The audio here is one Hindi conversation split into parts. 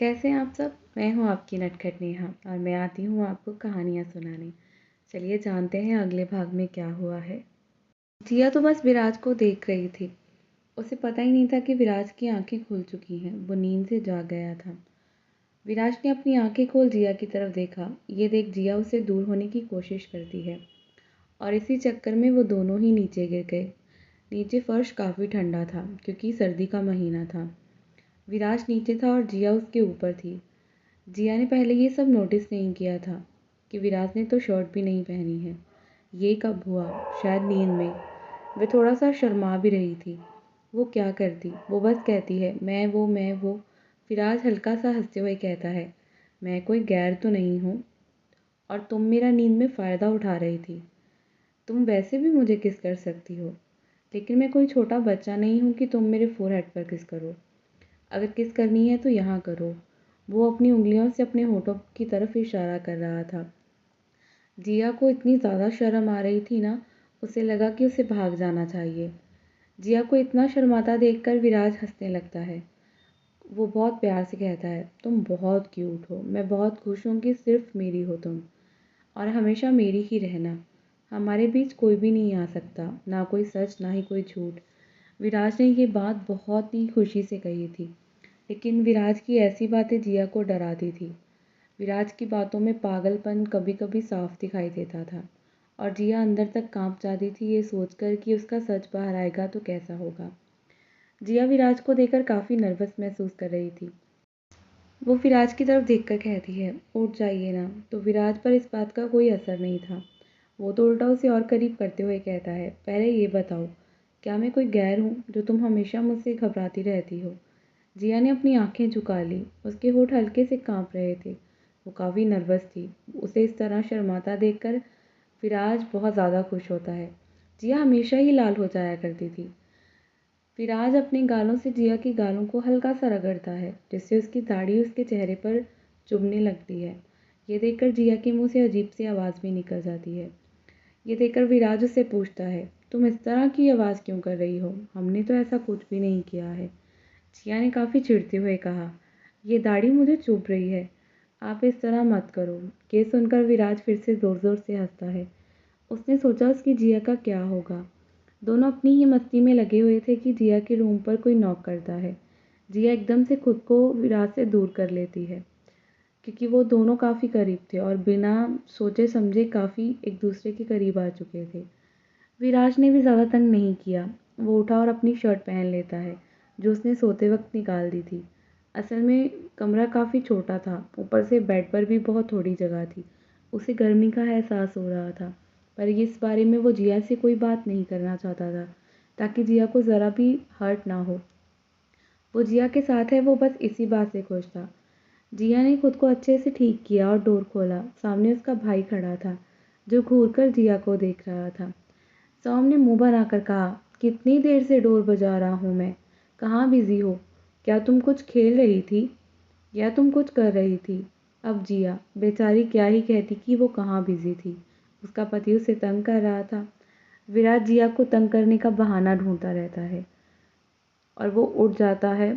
कैसे हैं आप सब? मैं हूँ आपकी नटखट नेहा और मैं आती हूँ आपको कहानियाँ सुनाने। चलिए जानते हैं अगले भाग में क्या हुआ है। जिया तो बस विराज को देख रही थी। उसे पता ही नहीं था कि विराज की आंखें खुल चुकी हैं। वो नींद से जाग गया था। विराज ने अपनी आंखें खोल जिया की तरफ देखा। ये देख जिया उससे दूर होने की कोशिश करती है और इसी चक्कर में वो दोनों ही नीचे गिर गए। नीचे फर्श काफ़ी ठंडा था क्योंकि सर्दी का महीना था। विराज नीचे था और जिया उसके ऊपर थी। जिया ने पहले ये सब नोटिस नहीं किया था कि विराज ने तो शर्ट भी नहीं पहनी है। ये कब हुआ? शायद नींद में। वह थोड़ा सा शर्मा भी रही थी। वो क्या करती? वो बस कहती है मैं वो। विराज हल्का सा हंसते हुए कहता है, मैं कोई गैर तो नहीं हूँ और तुम मेरा नींद में फ़ायदा उठा रही थी। तुम वैसे भी मुझे किस कर सकती हो, लेकिन मैं कोई छोटा बच्चा नहीं हूँ कि तुम मेरे फोरहेड पर किस करो। अगर किस करनी है तो यहाँ करो। वो अपनी उंगलियों से अपने होठों की तरफ इशारा कर रहा था। जिया को इतनी ज़्यादा शर्म आ रही थी ना, उसे लगा कि उसे भाग जाना चाहिए। जिया को इतना शर्माता देखकर विराज हंसने लगता है। वो बहुत प्यार से कहता है, तुम बहुत क्यूट हो। मैं बहुत खुश हूँ कि सिर्फ मेरी हो तुम और हमेशा मेरी ही रहना। हमारे बीच कोई भी नहीं आ सकता, ना कोई सच ना ही कोई झूठ। विराज ने ये बात बहुत ही खुशी से कही थी, लेकिन विराज की ऐसी बातें जिया को डराती थी। विराज की बातों में पागलपन कभी कभी साफ दिखाई देता था और जिया अंदर तक कांप जाती थी ये सोचकर कि उसका सच बाहर आएगा तो कैसा होगा। जिया विराज को देखकर काफ़ी नर्वस महसूस कर रही थी। वो विराज की तरफ देखकर कहती है, उठ जाइए ना। तो विराज पर इस बात का कोई असर नहीं था। वो तो उल्टा उसे और करीब करते हुए कहता है, पहले ये बताओ, क्या मैं कोई गैर हूँ जो तुम हमेशा मुझसे घबराती रहती हो? जिया ने अपनी आंखें झुका ली। उसके होठ हल्के से कांप रहे थे। वो काफ़ी नर्वस थी। उसे इस तरह शर्माता देखकर विराज बहुत ज़्यादा खुश होता है। जिया हमेशा ही लाल हो जाया करती थी। विराज अपने गालों से जिया की गालों को हल्का सा रगड़ता है, जिससे उसकी दाढ़ी उसके चेहरे पर चुभने लगती है। ये देखकर जिया के मुंह से अजीब सी आवाज़ भी निकल जाती है। ये देखकर विराज उससे पूछता है, तुम इस तरह की आवाज़ क्यों कर रही हो? हमने तो ऐसा कुछ भी नहीं किया है। जिया ने काफ़ी चिढ़ते हुए कहा, ये दाढ़ी मुझे चुभ रही है। आप इस तरह मत करो। ये सुनकर विराज फिर से ज़ोर ज़ोर से हंसता है। उसने सोचा उसकी जिया का क्या होगा। दोनों अपनी ही मस्ती में लगे हुए थे कि जिया के रूम पर कोई नॉक करता है। जिया एकदम से खुद को विराज से दूर कर लेती है क्योंकि वो दोनों काफ़ी करीब थे और बिना सोचे समझे काफ़ी एक दूसरे के करीब आ चुके थे। विराज ने भी ज़्यादा तंग नहीं किया। वो उठा और अपनी शर्ट पहन लेता है जो उसने सोते वक्त निकाल दी थी। असल में कमरा काफ़ी छोटा था, ऊपर से बेड पर भी बहुत थोड़ी जगह थी। उसे गर्मी का एहसास हो रहा था, पर इस बारे में वो जिया से कोई बात नहीं करना चाहता था ताकि जिया को ज़रा भी हर्ट ना हो। वो जिया के साथ है, वो बस इसी बात से खुश था। जिया ने खुद को अच्छे से ठीक किया और डोर खोला। सामने उसका भाई खड़ा था जो घूरकर जिया को देख रहा था। सॉम ने मुंह बनाकर कहा, कितनी देर से डोर बजा रहा हूँ मैं। कहाँ बिजी हो? क्या तुम कुछ खेल रही थी या तुम कुछ कर रही थी? अब जिया बेचारी क्या ही कहती कि वो कहाँ बिजी थी। उसका पति उसे तंग कर रहा था। विराट जिया को तंग करने का बहाना ढूंढता रहता है और वो उठ जाता है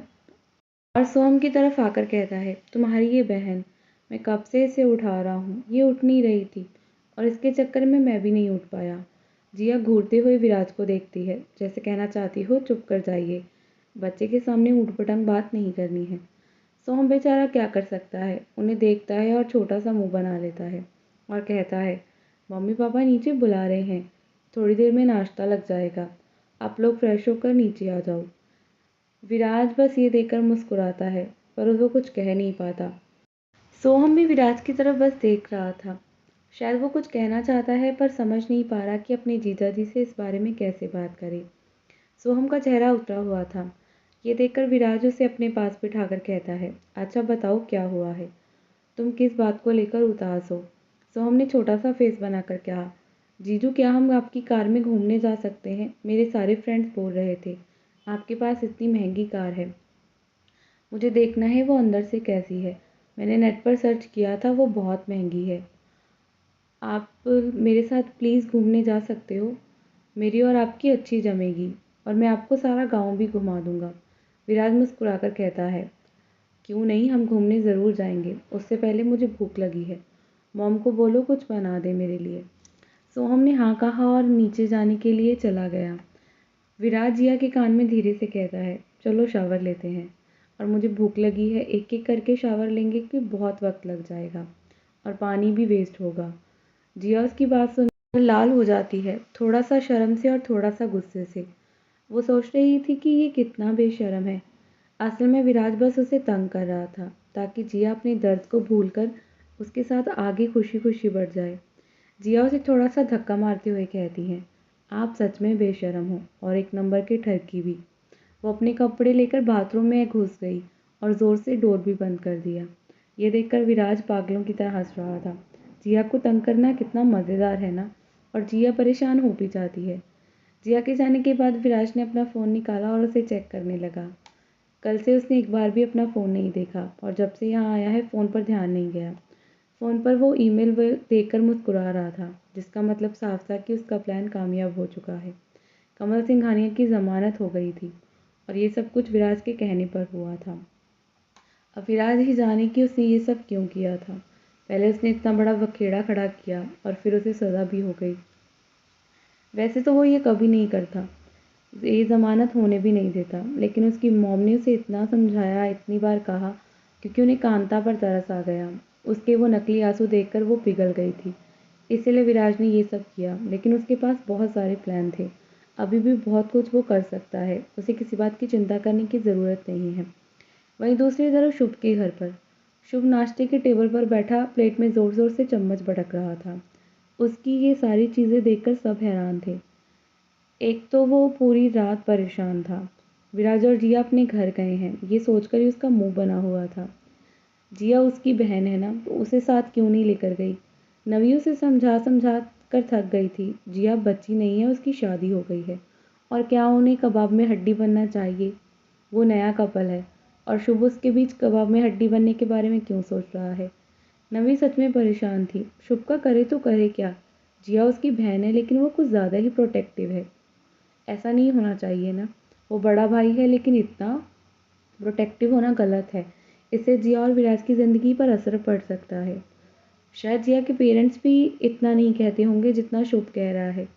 और सोम की तरफ आकर कहता है, तुम्हारी ये बहन, मैं कब से इसे उठा रहा हूँ, ये उठ नहीं रही थी और इसके चक्कर में मैं भी नहीं उठ पाया। जिया घूरते हुए विराज को देखती है, जैसे कहना चाहती हो चुप कर जाइए, बच्चे के सामने ऊटपटांग बात नहीं करनी है। सोम बेचारा क्या कर सकता है, उन्हें देखता है और छोटा सा मुंह बना लेता है और कहता है, मम्मी पापा नीचे बुला रहे हैं, थोड़ी देर में नाश्ता लग जाएगा, आप लोग फ्रेश होकर नीचे आ जाओ। विराज बस ये देखकर मुस्कुराता है, पर वो कुछ कह नहीं पाता। सोहम भी विराज की तरफ बस देख रहा था। शायद वो कुछ कहना चाहता है पर समझ नहीं पा रहा कि अपने जीजाजी से इस बारे में कैसे बात करे। सोहम का चेहरा उतरा हुआ था। ये देखकर विराज उसे अपने पास बिठाकर कहता है, अच्छा बताओ क्या हुआ है, तुम किस बात को लेकर उदास हो? सोहम ने छोटा सा फेस बनाकर कहा, जीजू क्या हम आपकी कार में घूमने जा सकते हैं? मेरे सारे फ्रेंड्स बोल रहे थे आपके पास इतनी महंगी कार है, मुझे देखना है वो अंदर से कैसी है। मैंने नेट पर सर्च किया था, वो बहुत महंगी है। आप मेरे साथ प्लीज़ घूमने जा सकते हो? मेरी और आपकी अच्छी जमेगी और मैं आपको सारा गांव भी घुमा दूंगा। विराज मुस्कुराकर कहता है, क्यों नहीं, हम घूमने ज़रूर जाएंगे। उससे पहले मुझे भूख लगी है। मॉम को बोलो कुछ बना दे मेरे लिए। सोहम ने हाँ कहा और नीचे जाने के लिए चला गया। विराज जिया के कान में धीरे से कहता है, चलो शावर लेते हैं। और मुझे भूख लगी है, एक एक करके शावर लेंगे कि बहुत वक्त लग जाएगा और पानी भी वेस्ट होगा। जिया उसकी बात सुनकर लाल हो जाती है, थोड़ा सा शर्म से और थोड़ा सा गुस्से से। वो सोच रही थी कि ये कितना बेशर्म है। असल में विराज बस उसे तंग कर रहा था ताकि जिया अपने दर्द को भूलकर उसके साथ आगे खुशी खुशी बढ़ जाए। जिया उसे थोड़ा सा धक्का मारते हुए कहती है, आप सच में बेशर्म हो और एक नंबर के ठरकी भी। वो अपने कपड़े लेकर बाथरूम में घुस गई और ज़ोर से डोर भी बंद कर दिया। ये देखकर विराज पागलों की तरह हंस रहा था। जिया को तंग करना कितना मज़ेदार है ना। और जिया परेशान हो भी जाती है। जिया के जाने के बाद विराज ने अपना फ़ोन निकाला और उसे चेक करने लगा। कल से उसने एक बार भी अपना फ़ोन नहीं देखा और जब से यहाँ आया है फ़ोन पर ध्यान नहीं गया। फ़ोन पर वो ईमेल देखकर मुस्कुरा रहा था, जिसका मतलब साफ था कि उसका प्लान कामयाब हो चुका है। कमल सिंघानिया की ज़मानत हो गई थी और ये सब कुछ विराज के कहने पर हुआ था। अब विराज ही जाने कि उसने ये सब क्यों किया था। पहले उसने इतना बड़ा बखेड़ा खड़ा किया और फिर उसे सज़ा भी हो गई। वैसे तो वो ये कभी नहीं करता, ये ज़मानत होने भी नहीं देता, लेकिन उसकी मॉम ने उसे इतना समझाया, इतनी बार कहा, क्योंकि उन्हें कांता पर तरस आ गया। उसके वो नकली आंसू देखकर वो पिघल गई थी। इसीलिए विराज ने ये सब किया, लेकिन उसके पास बहुत सारे प्लान थे। अभी भी बहुत कुछ वो कर सकता है, उसे किसी बात की चिंता करने की ज़रूरत नहीं है। वहीं दूसरी तरफ शुभ के घर पर शुभ नाश्ते के टेबल पर बैठा प्लेट में ज़ोर ज़ोर से चम्मच भटक रहा था। उसकी ये सारी चीज़ें देखकर सब हैरान थे। एक तो वो पूरी रात परेशान था। विराज और जिया अपने घर गए हैं, ये सोचकर ही उसका मुंह बना हुआ था। जिया उसकी बहन है ना, तो उसे साथ क्यों नहीं लेकर गई। नवी उसे समझा समझा कर थक गई थी। जिया बच्ची नहीं है, उसकी शादी हो गई है और क्या उन्हें कबाब में हड्डी बनना चाहिए। वो नया कपल है और शुभ उसके बीच कबाब में हड्डी बनने के बारे में क्यों सोच रहा है। नवी सच में परेशान थी। शुभ का करे तो करे क्या। जिया उसकी बहन है, लेकिन वो कुछ ज़्यादा ही प्रोटेक्टिव है। ऐसा नहीं होना चाहिए ना। वो बड़ा भाई है, लेकिन इतना प्रोटेक्टिव होना गलत है। इससे जिया और विराज की ज़िंदगी पर असर पड़ सकता है। शायद जिया के पेरेंट्स भी इतना नहीं कहते होंगे जितना शुभ कह रहा है।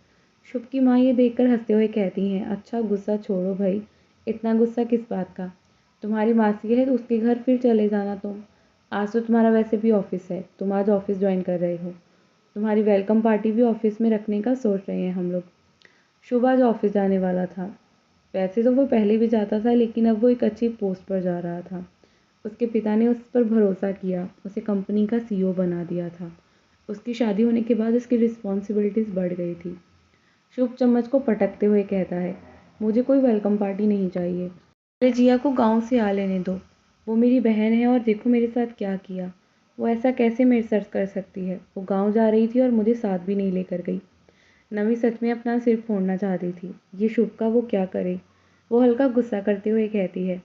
शुभ की माँ ये देखकर हंसते हुए कहती हैं, अच्छा गुस्सा छोड़ो भाई, इतना गुस्सा किस बात का। तुम्हारी मासी है तो उसके घर फिर चले जाना तुम। आज तो तुम्हारा वैसे भी ऑफिस है, तुम आज ऑफिस ज्वाइन कर रहे हो। तुम्हारी वेलकम पार्टी भी ऑफिस में रखने का सोच रहे हैं हम लोग। शुभ आज ऑफिस जाने वाला था। वैसे तो वो पहले भी जाता था, लेकिन अब वो एक अच्छी पोस्ट पर जा रहा था। उसके पिता ने उस पर भरोसा किया, उसे कंपनी का सीईओ बना दिया था। उसकी शादी होने के बाद उसकी रिस्पॉन्सिबिलिटीज़ बढ़ गई थी। शुभ चम्मच को पटकते हुए कहता है, मुझे कोई वेलकम पार्टी नहीं चाहिए। पहले जिया को गांव से आ लेने दो। वो मेरी बहन है और देखो मेरे साथ क्या किया। वो ऐसा कैसे मेरे साथ कर सकती है। वो गांव जा रही थी और मुझे साथ भी नहीं लेकर गई। नवी सच में अपना सिर फोड़ना चाहती थी। ये शुभ का वो क्या करे। वो हल्का गुस्सा करते हुए कहती है,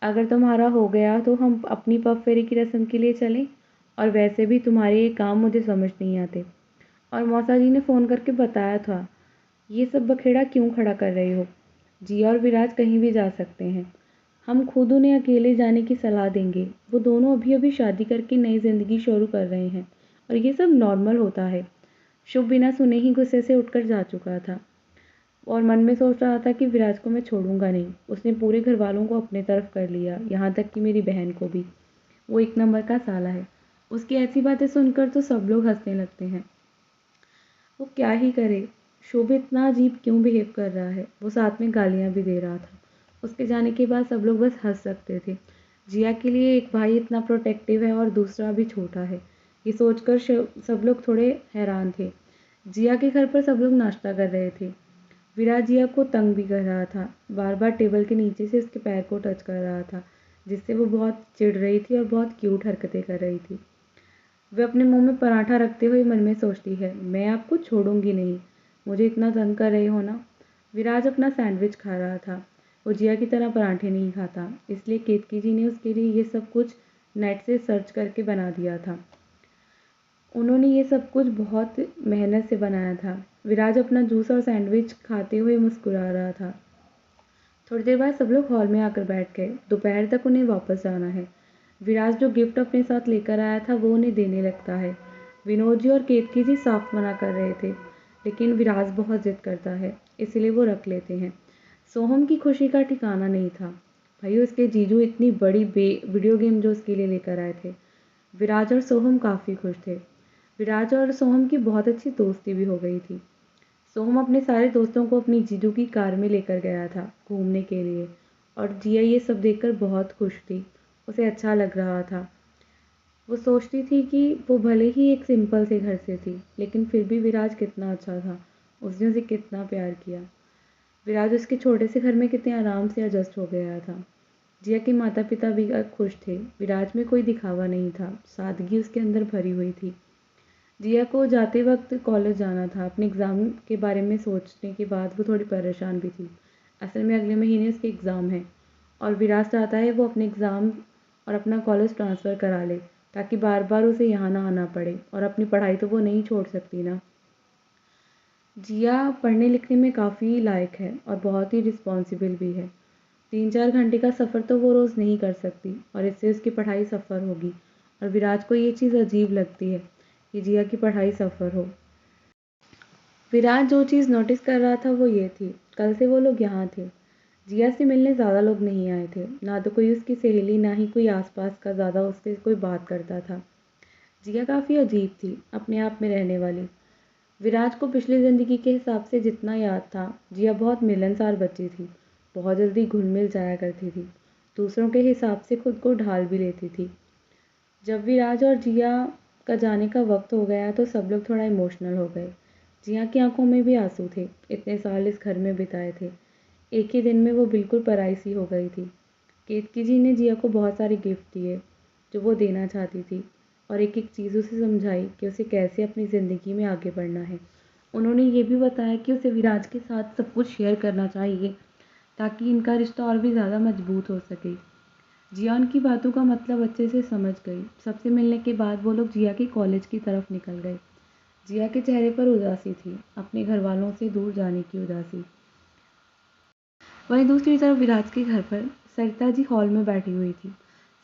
अगर तुम्हारा हो गया तो हम अपनी पग फेरी की रस्म के लिए चलें। और वैसे भी तुम्हारे ये काम मुझे समझ नहीं आते। और मौसा जी ने फ़ोन करके बताया था। ये सब बखेड़ा क्यों खड़ा कर रही हो। जिया और विराज कहीं भी जा सकते हैं। हम खुद उन्हें अकेले जाने की सलाह देंगे। वो दोनों अभी अभी शादी करके नई ज़िंदगी शुरू कर रहे हैं और ये सब नॉर्मल होता है। शुभ बिना सुने ही गुस्से से उठकर जा चुका था और मन में सोच रहा था कि विराज को मैं छोड़ूंगा नहीं। उसने पूरे घर वालों को अपने तरफ कर लिया, यहाँ तक कि मेरी बहन को भी। वो एक नंबर का साला है। उसकी ऐसी बातें सुनकर तो सब लोग हंसने लगते हैं। वो क्या ही करे। शुभ इतना अजीब क्यों बिहेव कर रहा है। वो साथ में गालियाँ भी दे रहा था। उसके जाने के बाद सब लोग बस हंस सकते थे। जिया के लिए एक भाई इतना प्रोटेक्टिव है और दूसरा भी छोटा है, ये सोचकर सब लोग थोड़े हैरान थे। जिया के घर पर सब लोग नाश्ता कर रहे थे। विराज जिया को तंग भी कर रहा था, बार बार टेबल के नीचे से उसके पैर को टच कर रहा था, जिससे वो बहुत चिढ़ रही थी और बहुत क्यूट हरकतें कर रही थी। वह अपने मुंह में पराठा रखते हुए मन में सोचती है, मैं आपको छोड़ूंगी नहीं, मुझे इतना तंग कर रहे हो ना। विराज अपना सैंडविच खा रहा था। वो जिया की तरह पराठे नहीं खाता, इसलिए केतकी जी ने उसके लिए ये सब कुछ नेट से सर्च करके बना दिया था। उन्होंने ये सब कुछ बहुत मेहनत से बनाया था। विराज अपना जूस और सैंडविच खाते हुए मुस्कुरा रहा था। थोड़ी देर बाद सब लोग हॉल में आकर बैठ गए। दोपहर तक उन्हें वापस जाना है। विराज जो गिफ्ट अपने साथ लेकर आया था वो उन्हें देने लगता है। विनोद जी और केतकी जी साफ मना कर रहे थे, लेकिन विराज बहुत जिद करता है, इसलिए वो रख लेते हैं। सोहम की खुशी का ठिकाना नहीं था। भाई उसके जीजू इतनी बड़ी वीडियो गेम जो उसके लिए लेकर आए थे। विराज और सोहम काफ़ी खुश थे। विराज और सोहम की बहुत अच्छी दोस्ती भी हो गई थी। सोहम अपने सारे दोस्तों को अपनी जीजू की कार में लेकर गया था घूमने के लिए, और जिया ये सब देखकर बहुत खुश थी। उसे अच्छा लग रहा था। वो सोचती थी कि वो भले ही एक सिंपल से घर से थी, लेकिन फिर भी विराज कितना अच्छा था। उसने उसे कितना प्यार किया। विराज उसके छोटे से घर में कितने आराम से एडजस्ट हो गया था। जिया के माता पिता भी खुश थे। विराज में कोई दिखावा नहीं था, सादगी उसके अंदर भरी हुई थी। जिया को जाते वक्त कॉलेज जाना था। अपने एग्ज़ाम के बारे में सोचने के बाद वो थोड़ी परेशान भी थी। असल में अगले महीने उसके एग्ज़ाम है, और विराज चाहता है वो अपने एग्ज़ाम और अपना कॉलेज ट्रांसफ़र करा ले, ताकि बार बार उसे यहाँ ना आना पड़े, और अपनी पढ़ाई तो वो नहीं छोड़ सकती ना। जिया पढ़ने लिखने में काफ़ी लायक है और बहुत ही रिस्पॉन्सिबल भी है। 3-4 घंटे का सफ़र तो वो रोज़ नहीं कर सकती, और इससे उसकी पढ़ाई सफ़र होगी। और विराज को ये चीज़ अजीब लगती है कि जिया की पढ़ाई सफ़र हो। विराज जो चीज़ नोटिस कर रहा था वो ये थी, कल से वो लोग यहाँ थे। जिया से मिलने ज़्यादा लोग नहीं आए थे, ना तो कोई उसकी सहेली, ना ही कोई आसपास का ज़्यादा उससे कोई बात करता था। जिया काफ़ी अजीब थी, अपने आप में रहने वाली। विराज को पिछली ज़िंदगी के हिसाब से जितना याद था, जिया बहुत मिलनसार बच्ची थी, बहुत जल्दी घुल मिल जाया करती थी, दूसरों के हिसाब से खुद को ढाल भी लेती थी। जब विराज और जिया का जाने का वक्त हो गया तो सब लोग थोड़ा इमोशनल हो गए। जिया की आंखों में भी आंसू थे, इतने साल इस घर में बिताए थे। एक ही दिन में वो बिल्कुल पराई सी हो गई थी। केतकी जी ने जिया को बहुत सारे गिफ्ट दिए जो वो देना चाहती थी, और एक एक चीज़ उसे समझाई कि उसे कैसे अपनी ज़िंदगी में आगे बढ़ना है। उन्होंने ये भी बताया कि उसे विराज के साथ सब कुछ शेयर करना चाहिए, ताकि इनका रिश्ता और भी ज़्यादा मजबूत हो सके। जिया उनकी बातों का मतलब अच्छे से समझ गई। सबसे मिलने के बाद वो लोग जिया के कॉलेज की तरफ निकल गए। जिया के चेहरे पर उदासी थी, अपने घर वालों से दूर जाने की उदासी। वहीं दूसरी तरफ विराज के घर पर सरिता जी हॉल में बैठी हुई थी।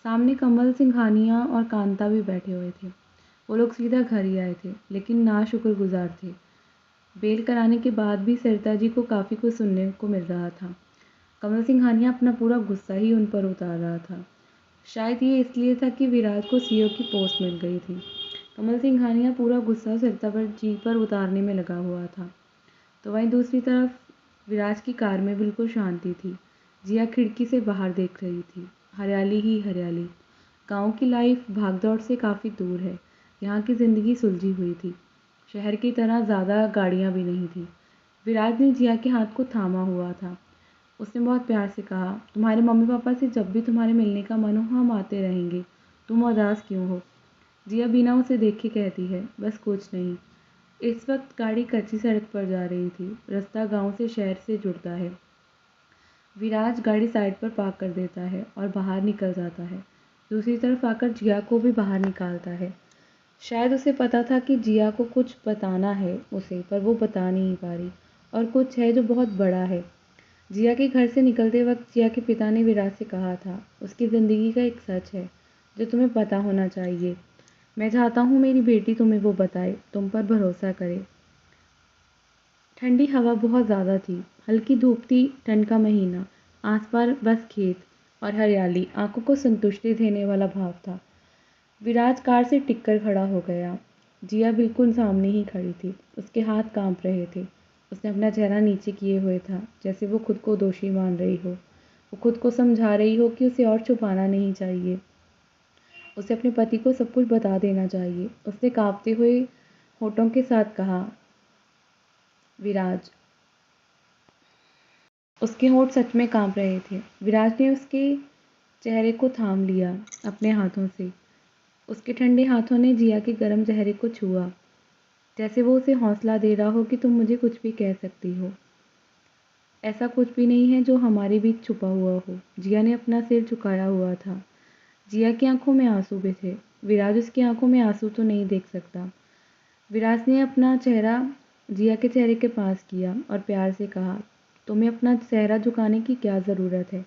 सामने कमल सिंघानिया और कांता भी बैठे हुए थे। वो लोग सीधा घर ही आए थे, लेकिन ना शुक्रगुजार थे। बेल कराने के बाद भी सरिता जी को काफ़ी कुछ सुनने को मिल रहा था। कमल सिंघानिया अपना पूरा गुस्सा ही उन पर उतार रहा था। शायद ये इसलिए था कि विराज को सीईओ की पोस्ट मिल गई थी। कमल सिंघानिया पूरा गुस्सा सरिता जी पर उतारने में लगा हुआ था। तो वहीं दूसरी तरफ विराज की कार में बिल्कुल शांति थी। जिया खिड़की से बाहर देख रही थी। हरियाली ही हरियाली। गांव की लाइफ भागदौड़ से काफ़ी दूर है। यहाँ की ज़िंदगी सुलझी हुई थी। शहर की तरह ज़्यादा गाड़ियाँ भी नहीं थी। विराज ने जिया के हाथ को थामा हुआ था। उसने बहुत प्यार से कहा, तुम्हारे मम्मी पापा से जब भी तुम्हारे मिलने का मन हो हम आते रहेंगे। तुम उदास क्यों हो? जिया बिना उसे देखे कहती है, बस कुछ नहीं। इस वक्त गाड़ी कच्ची सड़क पर जा रही थी। रास्ता गांव से शहर से जुड़ता है। विराज गाड़ी साइड पर पार्क कर देता है और बाहर निकल जाता है। दूसरी तरफ आकर जिया को भी बाहर निकालता है। शायद उसे पता था कि जिया को कुछ बताना है उसे, पर वो बता नहीं पा रही, और कुछ है जो बहुत बड़ा है। जिया के घर से निकलते वक्त जिया के पिता ने विराज से कहा था, उसकी ज़िंदगी का एक सच है जो तुम्हें पता होना चाहिए। मैं चाहता हूँ मेरी बेटी तुम्हें वो बताए, तुम पर भरोसा करे। ठंडी हवा बहुत ज़्यादा थी। हल्की धूप थी। ठंड का महीना। आसपास बस खेत और हरियाली आंखों को संतुष्टि देने वाला भाव था। विराज कार से टिककर खड़ा हो गया। जिया बिल्कुल सामने ही खड़ी थी। उसके हाथ कांप रहे थे। उसने अपना चेहरा नीचे किए हुए था, जैसे वो खुद को दोषी मान रही हो। वो खुद को समझा रही हो कि उसे और छुपाना नहीं चाहिए। उसे अपने पति को सब कुछ बता देना चाहिए। उसने कांपते हुए होठों के साथ कहा, विराज। उसके होंठ सच में कांप रहे थे। विराज ने उसके चेहरे को थाम लिया अपने हाथों से। उसके ठंडे हाथों ने जिया के गर्म चेहरे को छुआ, जैसे वो उसे हौसला दे रहा हो कि तुम मुझे कुछ भी कह सकती हो। ऐसा कुछ भी नहीं है जो हमारे बीच छुपा हुआ हो। जिया ने अपना सिर झुकाया हुआ था। जिया की आंखों में आंसू भी थे। विराज उसकी आंखों में आंसू तो नहीं देख सकता। विराज ने अपना चेहरा जिया के चेहरे के पास किया और प्यार से कहा, तुम्हें अपना चेहरा झुकाने की क्या ज़रूरत है?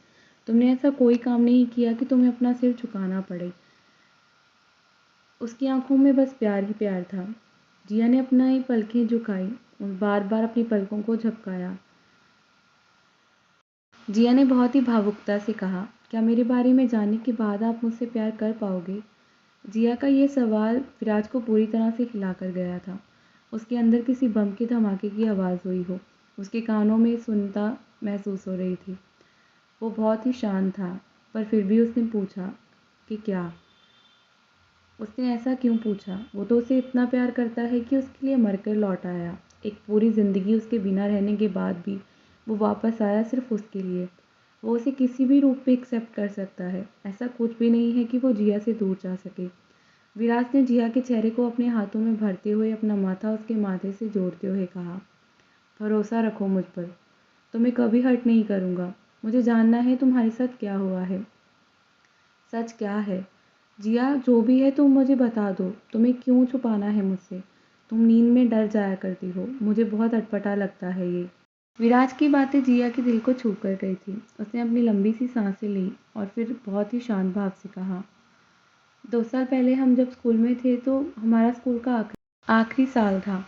तुमने ऐसा कोई काम नहीं किया कि तुम्हें अपना सिर झुकाना पड़े। उसकी आंखों में बस प्यार ही प्यार था। जिया ने अपना ही पलकें झुकाई और बार बार अपनी पलकों को झपकाया। जिया ने बहुत ही भावुकता से कहा, क्या मेरे बारे में जानने के बाद आप मुझसे प्यार कर पाओगे? जिया का ये सवाल विराज को पूरी तरह से हिला कर गया था। उसके अंदर किसी बम के धमाके की आवाज़ हुई हो। उसके कानों में सुनता महसूस हो रही थी। वो बहुत ही शांत था, पर फिर भी उसने पूछा कि क्या? उसने ऐसा क्यों पूछा? वो तो उसे इतना प्यार करता है कि उसके लिए मरकर लौट आया। एक पूरी ज़िंदगी उसके बिना रहने के बाद भी वो वापस आया सिर्फ उसके लिए। वो उसे किसी भी रूप में एक्सेप्ट कर सकता है। ऐसा कुछ भी नहीं है कि वो जिया से दूर जा सके। विराज ने जिया के चेहरे को अपने हाथों में भरते हुए अपना माथा उसके माथे से जोड़ते हुए कहा, भरोसा रखो मुझ पर। तुम्हें कभी हर्ट नहीं करूँगा। मुझे जानना है तुम्हारे साथ क्या हुआ है। सच क्या है? जिया, जो भी है तुम मुझे बता दो। तुम्हें क्यों छुपाना है मुझसे? तुम नींद में डर जाया करती हो। मुझे बहुत अटपटा लगता है ये। विराज की बातें जिया के दिल को छू कर गई थी। उसने अपनी लंबी सी सांसें ली और फिर बहुत ही शांत भाव से कहा, 2 साल पहले हम जब स्कूल में थे तो हमारा स्कूल का आखिरी साल था।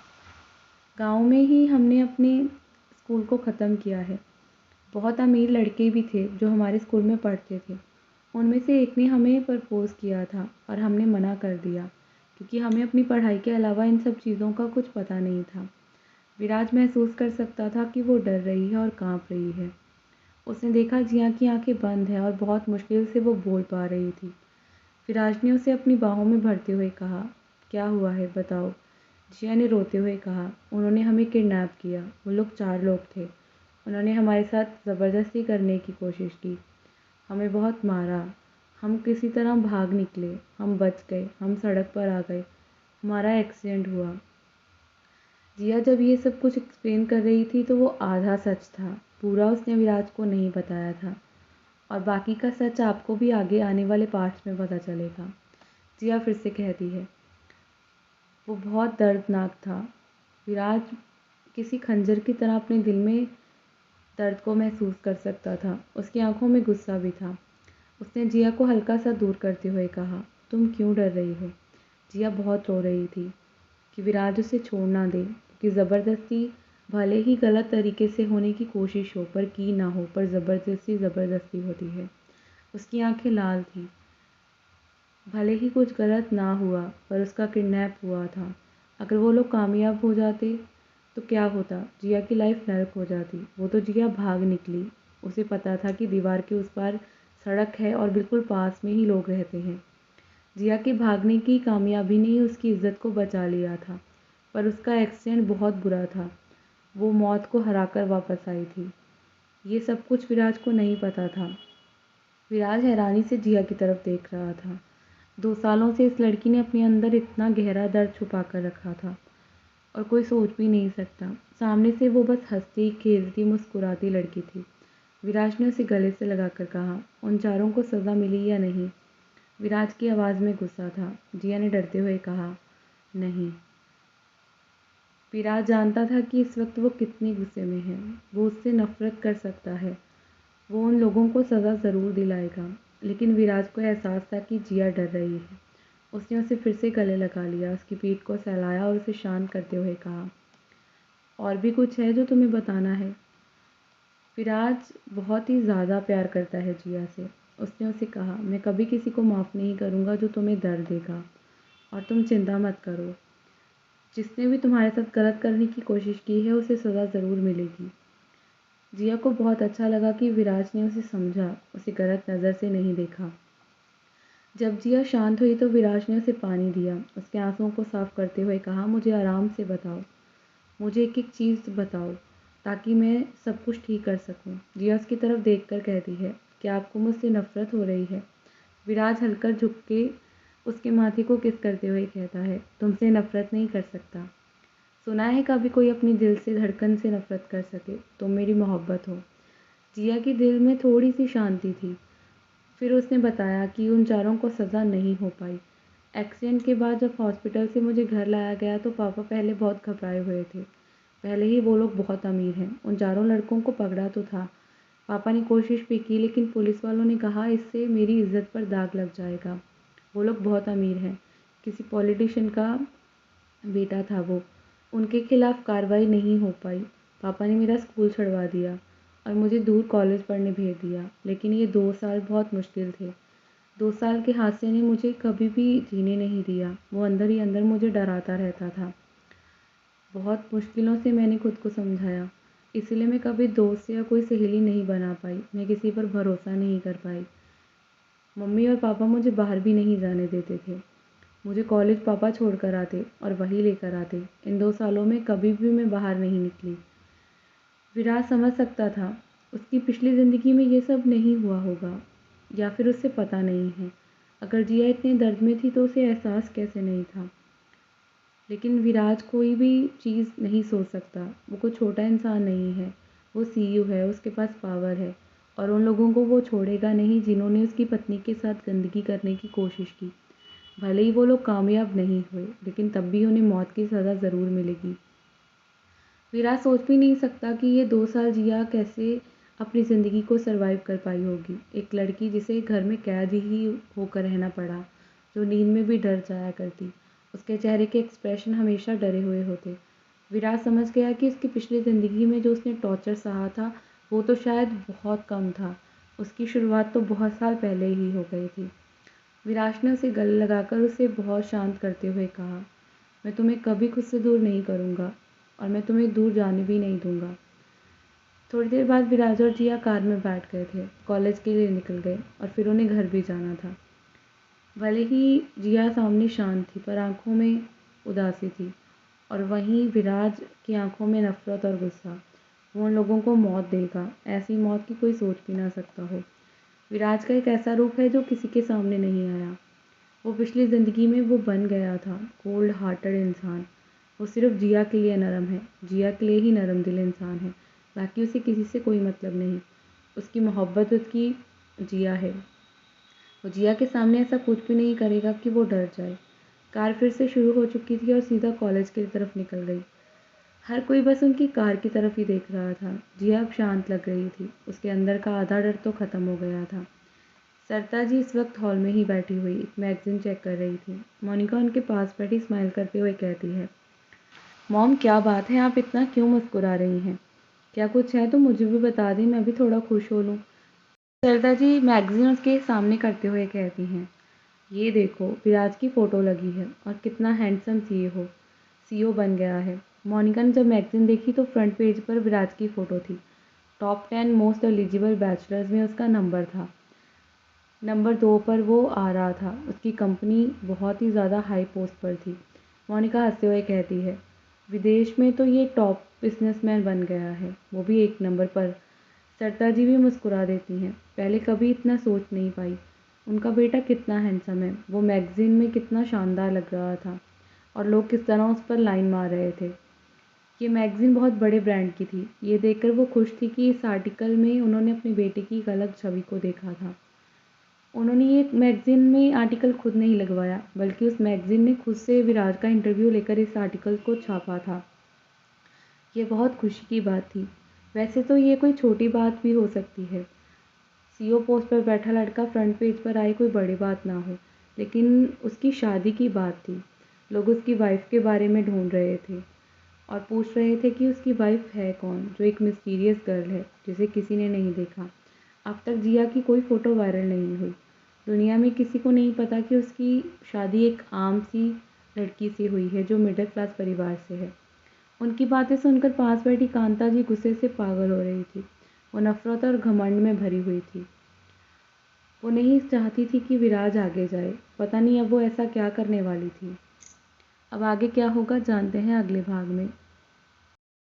गांव में ही हमने अपने स्कूल को ख़त्म किया है। बहुत अमीर लड़के भी थे जो हमारे स्कूल में पढ़ते थे। उनमें से एक ने हमें प्रपोज़ किया था और हमने मना कर दिया क्योंकि हमें अपनी पढ़ाई के अलावा इन सब चीज़ों का कुछ पता नहीं था। विराज महसूस कर सकता था कि वो डर रही है और कांप रही है। उसने देखा जिया की आंखें बंद हैं और बहुत मुश्किल से वो बोल पा रही थी। विराज ने उसे अपनी बाहों में भरते हुए कहा, क्या हुआ है बताओ? जिया ने रोते हुए कहा, उन्होंने हमें किडनैप किया। वो लोग 4 लोग थे। उन्होंने हमारे साथ ज़बरदस्ती करने की कोशिश की। हमें बहुत मारा। हम किसी तरह भाग निकले। हम बच गए। हम सड़क पर आ गए। हमारा एक्सीडेंट हुआ। जिया जब ये सब कुछ एक्सप्लेन कर रही थी तो वो आधा सच था। पूरा उसने विराज को नहीं बताया था और बाकी का सच आपको भी आगे आने वाले पार्ट्स में पता चलेगा। जिया फिर से कहती है, वो बहुत दर्दनाक था। विराज किसी खंजर की तरह अपने दिल में दर्द को महसूस कर सकता था। उसकी आंखों में गुस्सा भी था। उसने जिया को हल्का सा दूर करते हुए कहा, तुम क्यों डर रही हो? जिया बहुत रो रही थी कि विराज उसे छोड़ ना दे, कि ज़बरदस्ती भले ही गलत तरीके से होने की कोशिश हो पर की ना हो, पर ज़बरदस्ती ज़बरदस्ती होती है। उसकी आंखें लाल थी। भले ही कुछ गलत ना हुआ पर उसका किडनैप हुआ था। अगर वो लोग कामयाब हो जाते तो क्या होता? जिया की लाइफ नरक हो जाती। वो तो जिया भाग निकली। उसे पता था कि दीवार के उस पार सड़क है और बिल्कुल पास में ही लोग रहते हैं। जिया के भागने की कामयाबी ने ही उसकी इज्जत को बचा लिया था, पर उसका एक्सीडेंट बहुत बुरा था। वो मौत को हराकर वापस आई थी। ये सब कुछ विराज को नहीं पता था। विराज हैरानी से जिया की तरफ देख रहा था। 2 सालों से इस लड़की ने अपने अंदर इतना गहरा दर्द छुपा कर रखा था और कोई सोच भी नहीं सकता। सामने से वो बस हंसती, खेलती, मुस्कुराती लड़की थी। विराज ने उसे गले से लगाकर कहा, उन 4 को सज़ा मिली या नहीं? विराज की आवाज़ में गुस्सा था। जिया ने डरते हुए कहा, नहीं। विराज जानता था कि इस वक्त वो कितने गुस्से में है। वो उससे नफरत कर सकता है। वो उन लोगों को सज़ा ज़रूर दिलाएगा, लेकिन विराज को एहसास था कि जिया डर रही है। उसने उसे फिर से गले लगा लिया, उसकी पीठ को सहलाया और उसे शांत करते हुए कहा, और भी कुछ है जो तुम्हें बताना है? विराज बहुत ही ज़्यादा प्यार करता है जिया से। उसने उसे कहा, मैं कभी किसी को माफ़ नहीं करूँगा जो तुम्हें दर्द देगा, और तुम चिंता मत करो। जिसने भी तुम्हारे साथ गलत करने की कोशिश की है उसे सज़ा ज़रूर मिलेगी। जिया को बहुत अच्छा लगा कि विराज ने उसे समझा, उसे गलत नज़र से नहीं देखा। जब जिया शांत हुई तो विराज ने उसे पानी दिया। उसके आंसुओं को साफ करते हुए कहा, मुझे आराम से बताओ। मुझे एक एक चीज़ बताओ ताकि मैं सब कुछ ठीक कर सकूं। जिया उसकी तरफ देखकर कहती है, क्या आपको मुझसे नफ़रत हो रही है? विराज हल्का झुक के उसके माथे को किस करते हुए कहता है, तुमसे नफ़रत नहीं कर सकता। सुना है कभी कोई अपनी दिल से धड़कन से नफ़रत कर सके? तुम मेरी मोहब्बत हो। जिया के दिल में थोड़ी सी शांति थी। फिर उसने बताया कि उन 4 को सज़ा नहीं हो पाई। एक्सीडेंट के बाद जब हॉस्पिटल से मुझे घर लाया गया तो पापा पहले बहुत घबराए हुए थे। पहले ही वो लोग बहुत अमीर हैं। उन 4 लड़कों को पकड़ा तो था, पापा ने कोशिश भी की, लेकिन पुलिस वालों ने कहा इससे मेरी इज्जत पर दाग लग जाएगा। वो लोग बहुत अमीर हैं, किसी पॉलिटिशियन का बेटा था वो। उनके खिलाफ कार्रवाई नहीं हो पाई। पापा ने मेरा स्कूल छुड़वा दिया और मुझे दूर कॉलेज पढ़ने भेज दिया। लेकिन ये 2 साल बहुत मुश्किल थे। 2 साल के हादसे ने मुझे कभी भी जीने नहीं दिया। वो अंदर ही अंदर मुझे डराता रहता था। बहुत मुश्किलों से मैंने खुद को समझाया। इसलिए मैं कभी दोस्त या कोई सहेली नहीं बना पाई। मैं किसी पर भरोसा नहीं कर पाई। मम्मी और पापा मुझे बाहर भी नहीं जाने देते थे। मुझे कॉलेज पापा छोड़ कर आते और वही लेकर आते। इन 2 सालों में कभी भी मैं बाहर नहीं निकली। विराज समझ सकता था, उसकी पिछली ज़िंदगी में ये सब नहीं हुआ होगा, या फिर उसे पता नहीं है। अगर जिया इतने दर्द में थी तो उसे एहसास कैसे नहीं था। लेकिन विराज कोई भी चीज़ नहीं सोच सकता। वो कोई छोटा इंसान नहीं है। वो सीईओ है, उसके पास पावर है और उन लोगों को वो छोड़ेगा नहीं जिन्होंने उसकी पत्नी के साथ गंदगी करने की कोशिश की। भले ही वो लोग कामयाब नहीं हुए, लेकिन तब भी उन्हें मौत की सज़ा ज़रूर मिलेगी। विराज सोच भी नहीं सकता कि ये 2 साल जिया कैसे अपनी ज़िंदगी को सरवाइव कर पाई होगी। एक लड़की जिसे घर में कैद ही होकर रहना पड़ा, जो नींद में भी डर जाया करती। उसके चेहरे के एक्सप्रेशन हमेशा डरे हुए होते। विराज समझ गया कि उसकी पिछली ज़िंदगी में जो उसने टॉर्चर सहा था, वो तो शायद बहुत कम था। उसकी शुरुआत तो बहुत साल पहले ही हो गई थी। विराज ने उसे गले लगाकर उसे बहुत शांत करते हुए कहा, मैं तुम्हें कभी खुद से दूर नहीं करूँगा और मैं तुम्हें दूर जाने भी नहीं दूँगा। थोड़ी देर बाद विराज और जिया कार में बैठ गए थे। कॉलेज के लिए निकल गए और फिर उन्हें घर भी जाना था। भले ही जिया सामने शांत थी, पर आंखों में उदासी थी और वहीं विराज की आंखों में नफरत और गुस्सा। वो उन लोगों को मौत देगा, ऐसी मौत की कोई सोच भी ना सकता हो। विराज का एक ऐसा रूप है जो किसी के सामने नहीं आया। वो पिछली ज़िंदगी में वो बन गया था, कोल्ड हार्टेड इंसान। वो सिर्फ जिया के लिए नरम है, जिया के लिए ही नरम दिल इंसान है। बाकी उसे किसी से कोई मतलब नहीं। उसकी मोहब्बत उसकी जिया है। वो जिया के सामने ऐसा कुछ भी नहीं करेगा कि वो डर जाए। कार फिर से शुरू हो चुकी थी और सीधा कॉलेज की तरफ निकल गई। हर कोई बस उनकी कार की तरफ ही देख रहा था। जिया अब शांत लग रही थी। उसके अंदर का आधा डर तो ख़त्म हो गया था। सरिता जी इस वक्त हॉल में ही बैठी हुई एक मैगज़ीन चेक कर रही थी। मोनिका उनके पास बैठी स्माइल करते हुए कहती है, मॉम क्या बात है, आप इतना क्यों मुस्कुरा रही हैं? क्या कुछ है तो मुझे भी बता दें, मैं भी थोड़ा खुश हो लूँ। सरिता जी मैगज़ीन उसके सामने करते हुए कहती हैं, ये देखो विराज की फ़ोटो लगी है और कितना हैंडसम सीईओ बन गया है। मोनिका ने जब मैगज़ीन देखी तो फ्रंट पेज पर विराज की फ़ोटो थी। टॉप 10 मोस्ट एलिजिबल बैचलर्स में उसका नंबर था। नंबर 2 पर वो आ रहा था। उसकी कंपनी बहुत ही ज़्यादा हाई पोस्ट पर थी। मोनिका हंसते हुए कहती है, विदेश में तो ये टॉप बिजनेसमैन बन गया है, वो भी 1 नंबर पर। सरिता जी भी मुस्कुरा देती हैं। पहले कभी इतना सोच नहीं पाई। उनका बेटा कितना हैंडसम है, वो मैगज़ीन में कितना शानदार लग रहा था और लोग किस तरह उस पर लाइन मार रहे थे। ये मैगज़ीन बहुत बड़े ब्रांड की थी। ये देखकर वो खुश थी कि इस आर्टिकल में उन्होंने अपने बेटे की एक अलग छवि को देखा था। उन्होंने ये मैगज़ीन में आर्टिकल खुद नहीं लगवाया, बल्कि उस मैगज़ीन ने खुद से विराज का इंटरव्यू लेकर इस आर्टिकल को छापा था। ये बहुत खुशी की बात थी। वैसे तो ये कोई छोटी बात भी हो सकती है। सीईओ पोस्ट पर बैठा लड़का फ्रंट पेज पर आए कोई बड़ी बात ना हो, लेकिन उसकी शादी की बात थी। लोग उसकी वाइफ के बारे में ढूंढ रहे थे और पूछ रहे थे कि उसकी वाइफ है कौन, जो एक मिस्टीरियस गर्ल है जिसे किसी ने नहीं देखा। अब तक जिया की कोई फ़ोटो वायरल नहीं हुई। दुनिया में किसी को नहीं पता कि उसकी शादी एक आम सी लड़की से हुई है जो मिडिल क्लास परिवार से है। उनकी बातें सुनकर पास बैठी कांता जी गुस्से से पागल हो रही थी। वो नफ़रत और घमंड में भरी हुई थी। वो नहीं चाहती थी कि विराज आगे जाए। पता नहीं अब वो ऐसा क्या करने वाली थी। अब आगे क्या होगा जानते हैं अगले भाग में।